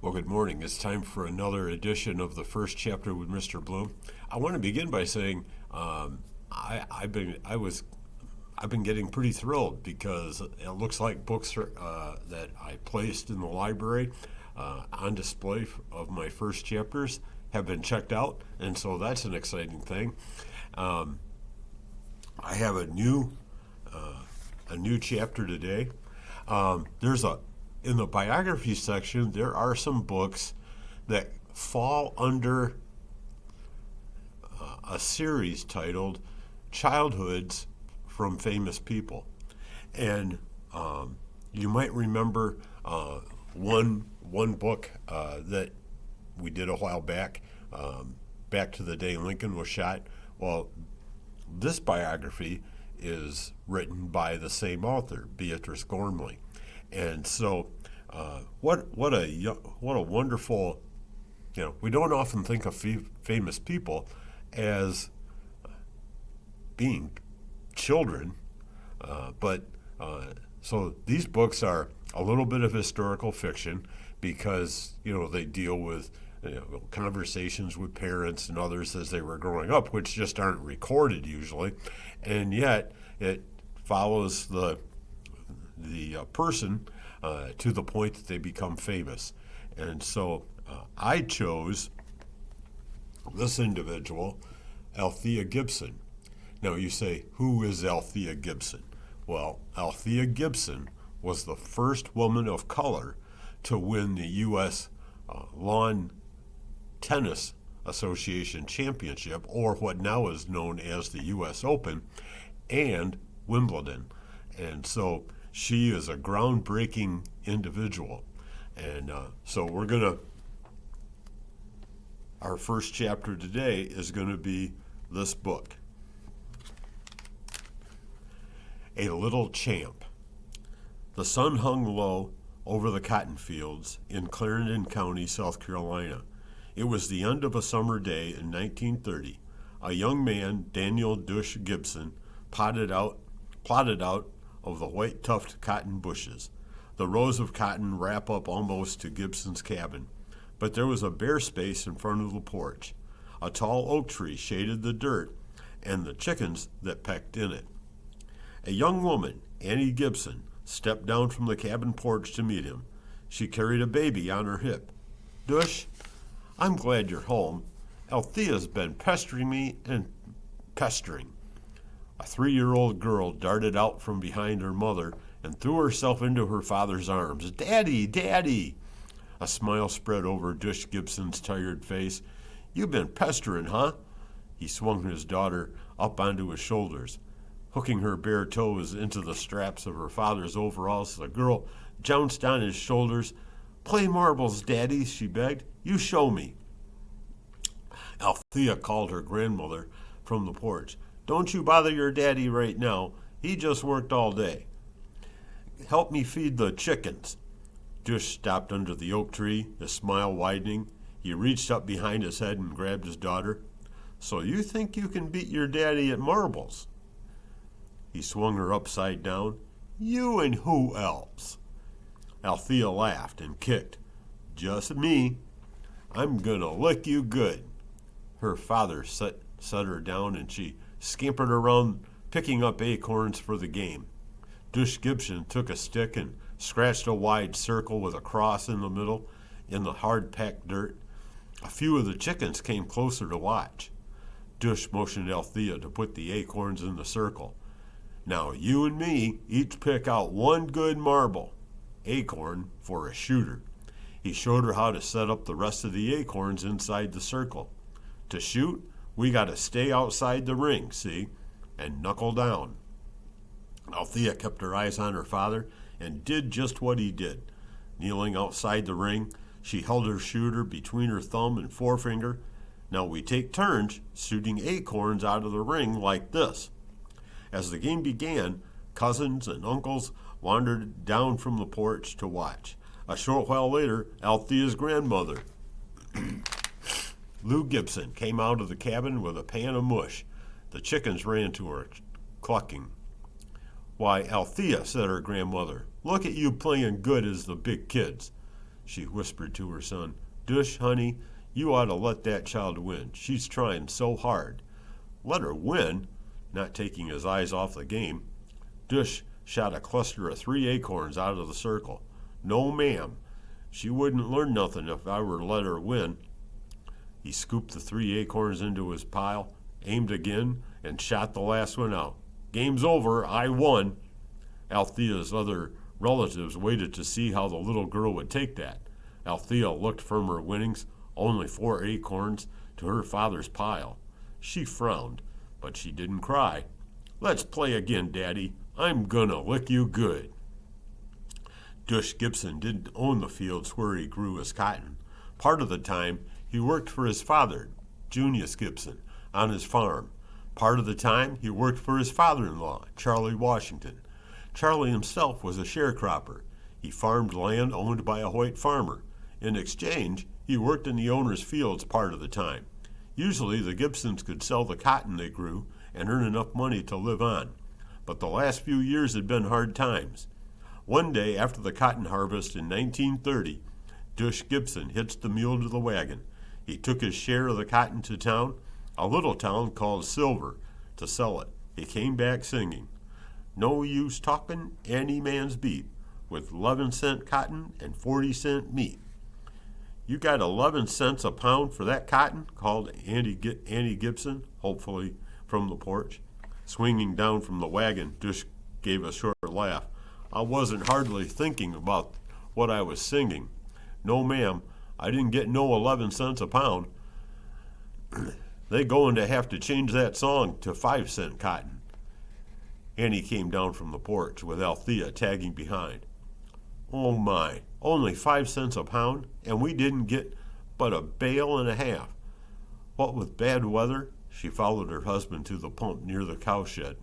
Well, good morning. It's time for another edition of the first chapter with Mr. Blum. I want to begin by saying I've been getting pretty thrilled because it looks like books that I placed in the library on display of my first chapters have been checked out, and so that's an exciting thing. Um, I have a new chapter today. There's a In the biography section, there are some books that fall under a series titled Childhoods from Famous People. And you might remember one book that we did a while back, back to the day Lincoln was shot. Well, this biography is written by the same author, Beatrice Gormley. And so, what a wonderful, we don't often think of famous people as being children, but so these books are a little bit of historical fiction because they deal with conversations with parents and others as they were growing up, which just aren't recorded usually, and yet it follows the person to the point that they become famous. And so I chose this individual, Althea Gibson. Now you say, who is Althea Gibson? Well, Althea Gibson was the first woman of color to win the U.S. Lawn Tennis Association Championship, or what now is known as the U.S. Open, and Wimbledon. And so she is a groundbreaking individual. And so our first chapter today is going to be this book, A Little Champ. The sun hung low over the cotton fields in Clarendon County, South Carolina. It was the end of a summer day in 1930. A young man, Daniel Dush Gibson, plodded out of the white tufted cotton bushes. The rows of cotton wrap up almost to Gibson's cabin, but there was a bare space in front of the porch. A tall oak tree shaded the dirt and the chickens that pecked in it. A young woman, Annie Gibson, stepped down from the cabin porch to meet him. She carried a baby on her hip. "Dush, I'm glad you're home. Althea's been pestering me and pestering." A 3-year-old girl darted out from behind her mother and threw herself into her father's arms. "Daddy, Daddy!" A smile spread over Dush Gibson's tired face. "You've been pestering, huh?" He swung his daughter up onto his shoulders. Hooking her bare toes into the straps of her father's overalls, the girl jounced on his shoulders. "Play marbles, Daddy," she begged. "You show me." Althea called her grandmother from the porch. "Don't you bother your daddy right now. He just worked all day. Help me feed the chickens." Dush stopped under the oak tree, his smile widening. He reached up behind his head and grabbed his daughter. "So you think you can beat your daddy at marbles?" He swung her upside down. "You and who else?" Althea laughed and kicked. "Just me. I'm gonna lick you good." Her father set her down and she scampered around picking up acorns for the game. Dush Gibson took a stick and scratched a wide circle with a cross in the middle in the hard-packed dirt. A few of the chickens came closer to watch. Dush motioned Althea to put the acorns in the circle. "Now you and me each pick out one good marble, acorn, for a shooter." He showed her how to set up the rest of the acorns inside the circle. "To shoot, we got to stay outside the ring, see, and knuckle down." Althea kept her eyes on her father and did just what he did. Kneeling outside the ring, she held her shooter between her thumb and forefinger. "Now we take turns shooting acorns out of the ring like this." As the game began, cousins and uncles wandered down from the porch to watch. A short while later, Althea's grandmother, Lou Gibson, came out of the cabin with a pan of mush. The chickens ran to her, clucking. "Why, Althea," said her grandmother, "look at you playing good as the big kids. she whispered to her son. "Dush, honey, you ought to let that child win. She's trying so hard." "Let her win?" Not taking his eyes off the game. Dush shot a cluster of 3 acorns out of the circle. "No, ma'am. She wouldn't learn nothing if I were to let her win." He scooped the 3 acorns into his pile, aimed again, and shot the last one out. "Game's over. I won." Althea's other relatives waited to see how the little girl would take that. Althea looked from her winnings, only 4 acorns, to her father's pile. She frowned, but she didn't cry. "Let's play again, Daddy. I'm gonna lick you good." Dush Gibson didn't own the fields where he grew his cotton. Part of the time, he worked for his father, Junius Gibson, on his farm. Part of the time, he worked for his father-in-law, Charlie Washington. Charlie himself was a sharecropper. He farmed land owned by a white farmer. In exchange, he worked in the owner's fields part of the time. Usually, the Gibsons could sell the cotton they grew and earn enough money to live on. But the last few years had been hard times. One day after the cotton harvest in 1930, Dush Gibson hitched the mule to the wagon. He took his share of the cotton to town, a little town called Silver, to sell it. He came back singing, "No use talking any man's beat, with 11-cent cotton and 40-cent meat." "You got 11 cents a pound for that cotton?" called Annie Gibson, hopefully from the porch. Swinging down from the wagon, Dush gave a short laugh. "I wasn't hardly thinking about what I was singing. No, ma'am, I didn't get no 11 cents a pound. They going to have to change that song to 5-cent cotton." Annie came down from the porch with Althea tagging behind. "Oh my, only 5 cents a pound, and we didn't get but a bale and a half. What with bad weather?" She followed her husband to the pump near the cowshed.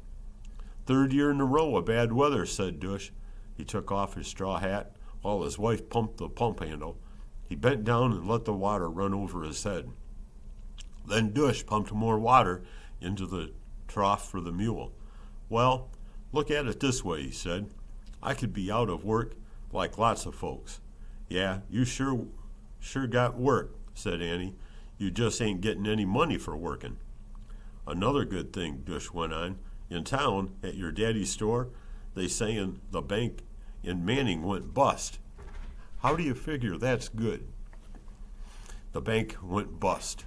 "Third year in a row of bad weather," said Dush. He took off his straw hat while his wife pumped the pump handle. He bent down and let the water run over his head. Then Dush pumped more water into the trough for the mule. "Well, look at it this way," he said. "I could be out of work like lots of folks." "Yeah, you sure got work," said Annie. "You just ain't getting any money for working." "Another good thing," Dush went on, "in town, at your daddy's store, they sayin' the bank in Manning went bust." "How do you figure that's good?" "The bank went bust,"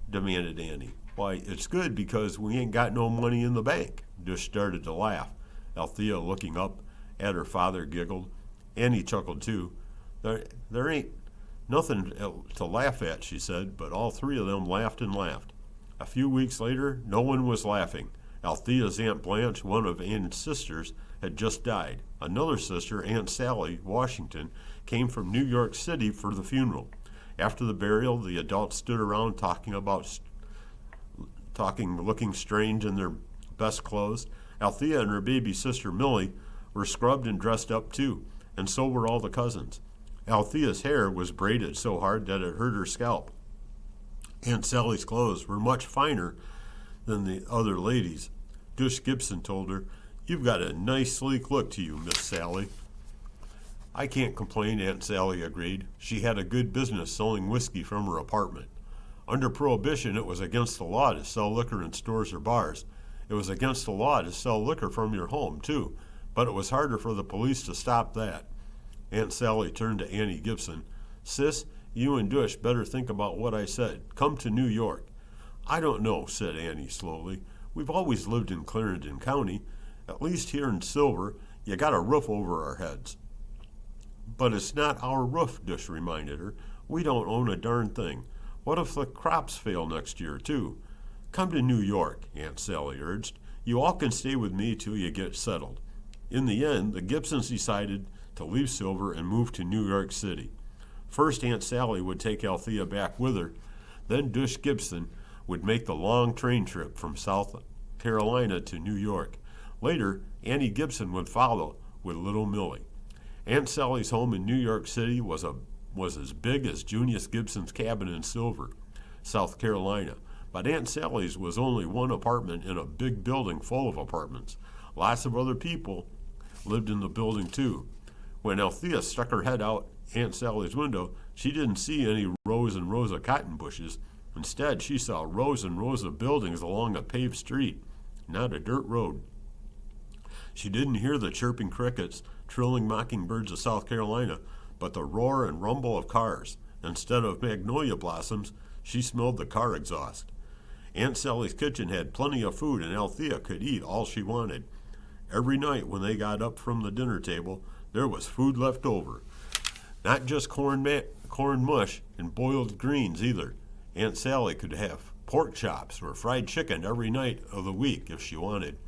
demanded Annie. "Why, it's good because we ain't got no money in the bank." Dush started to laugh. Althea, looking up at her father, giggled. Annie chuckled too. There ain't nothing to laugh at," she said, but all 3 of them laughed and laughed. A few weeks later, no one was laughing. Althea's Aunt Blanche, one of Anne's sisters, had just died. Another sister, Aunt Sally Washington, came from New York City for the funeral. After the burial, the adults stood around looking strange in their best clothes. Althea and her baby sister Millie were scrubbed and dressed up too, and so were all the cousins. Althea's hair was braided so hard that it hurt her scalp. Aunt Sally's clothes were much finer than the other ladies. Dush Gibson told her, "You've got a nice sleek look to you, Miss Sally." "I can't complain," Aunt Sally agreed. She had a good business selling whiskey from her apartment. Under Prohibition, it was against the law to sell liquor in stores or bars. It was against the law to sell liquor from your home, too, but it was harder for the police to stop that. Aunt Sally turned to Annie Gibson. "Sis, you and Dush better think about what I said. Come to New York." "I don't know," said Annie slowly. "We've always lived in Clarendon County. At least here in Silver, you got a roof over our heads." "But it's not our roof," Dush reminded her. "We don't own a darn thing. What if the crops fail next year, too?" "Come to New York," Aunt Sally urged. "You all can stay with me till you get settled." In the end, the Gibsons decided to leave Silver and move to New York City. First, Aunt Sally would take Althea back with her. Then Dush Gibson would make the long train trip from South Carolina to New York. Later, Annie Gibson would follow with little Millie. Aunt Sally's home in New York City was as big as Junius Gibson's cabin in Silver, South Carolina. But Aunt Sally's was only one apartment in a big building full of apartments. Lots of other people lived in the building too. When Althea stuck her head out Aunt Sally's window, she didn't see any rows and rows of cotton bushes. Instead, she saw rows and rows of buildings along a paved street, not a dirt road. She didn't hear the chirping crickets, trilling mockingbirds of South Carolina, but the roar and rumble of cars. Instead of magnolia blossoms, she smelled the car exhaust. Aunt Sally's kitchen had plenty of food, and Althea could eat all she wanted. Every night when they got up from the dinner table, there was food left over. Not just corn mush and boiled greens either. Aunt Sally could have pork chops or fried chicken every night of the week if she wanted.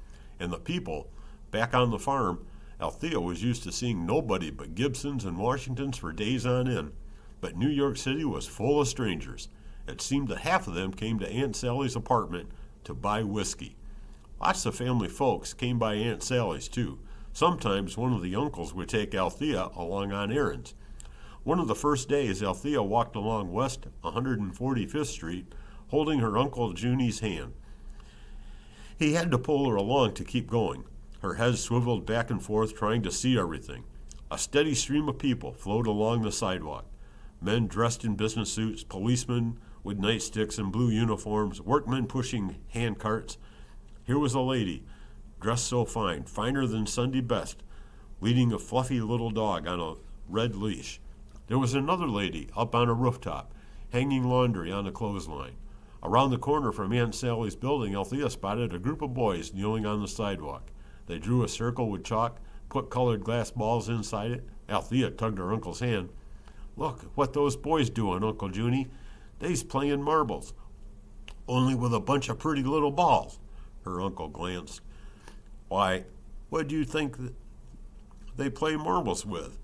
And the people, back on the farm, Althea was used to seeing nobody but Gibsons and Washingtons for days on end. But New York City was full of strangers. It seemed that half of them came to Aunt Sally's apartment to buy whiskey. Lots of family folks came by Aunt Sally's too. Sometimes one of the uncles would take Althea along on errands. One of the first days, Althea walked along West 145th Street, holding her Uncle Junie's hand. He had to pull her along to keep going. Her head swiveled back and forth, trying to see everything. A steady stream of people flowed along the sidewalk. Men dressed in business suits, policemen with nightsticks and blue uniforms, workmen pushing hand carts. Here was a lady, dressed so fine, finer than Sunday best, leading a fluffy little dog on a red leash. There was another lady up on a rooftop, hanging laundry on a clothesline. Around the corner from Aunt Sally's building, Althea spotted a group of boys kneeling on the sidewalk. They drew a circle with chalk, put colored glass balls inside it. Althea tugged her uncle's hand. "Look what those boys doing, Uncle Junie. They's playing marbles, only with a bunch of pretty little balls." Her uncle glanced. "Why, what do you think they play marbles with?"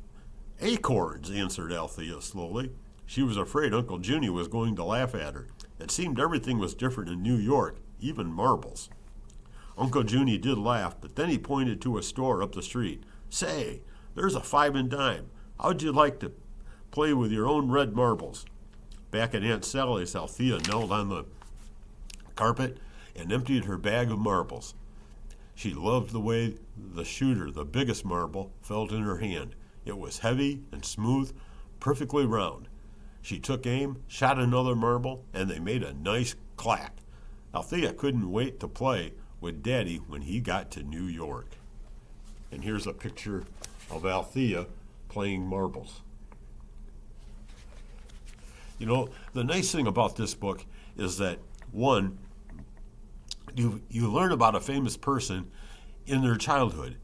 "Acorns," answered Althea slowly. She was afraid Uncle Junie was going to laugh at her. It seemed everything was different in New York, even marbles. Uncle Junie did laugh, but then he pointed to a store up the street. "Say, there's a 5 and dime. How'd you like to play with your own red marbles?" Back at Aunt Sally's, Althea knelt on the carpet and emptied her bag of marbles. She loved the way the shooter, the biggest marble, felt in her hand. It was heavy and smooth, perfectly round. She took aim, shot another marble, and they made a nice clack. Althea couldn't wait to play with Daddy when he got to New York. And here's a picture of Althea playing marbles. You know, the nice thing about this book is that, one, you learn about a famous person in their childhood.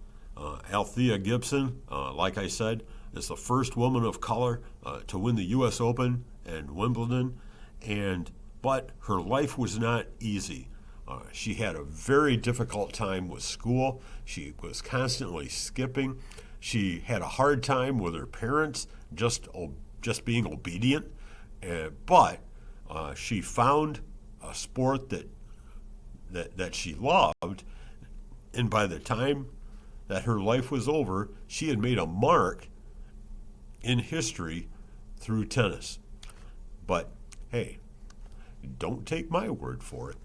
Althea Gibson, like I said, is the first woman of color to win the U.S. Open and Wimbledon, but her life was not easy. She had a very difficult time with school. She was constantly skipping. She had a hard time with her parents, just being obedient. But she found a sport that she loved, and by the time that her life was over, she had made a mark in history through tennis. But hey, don't take my word for it.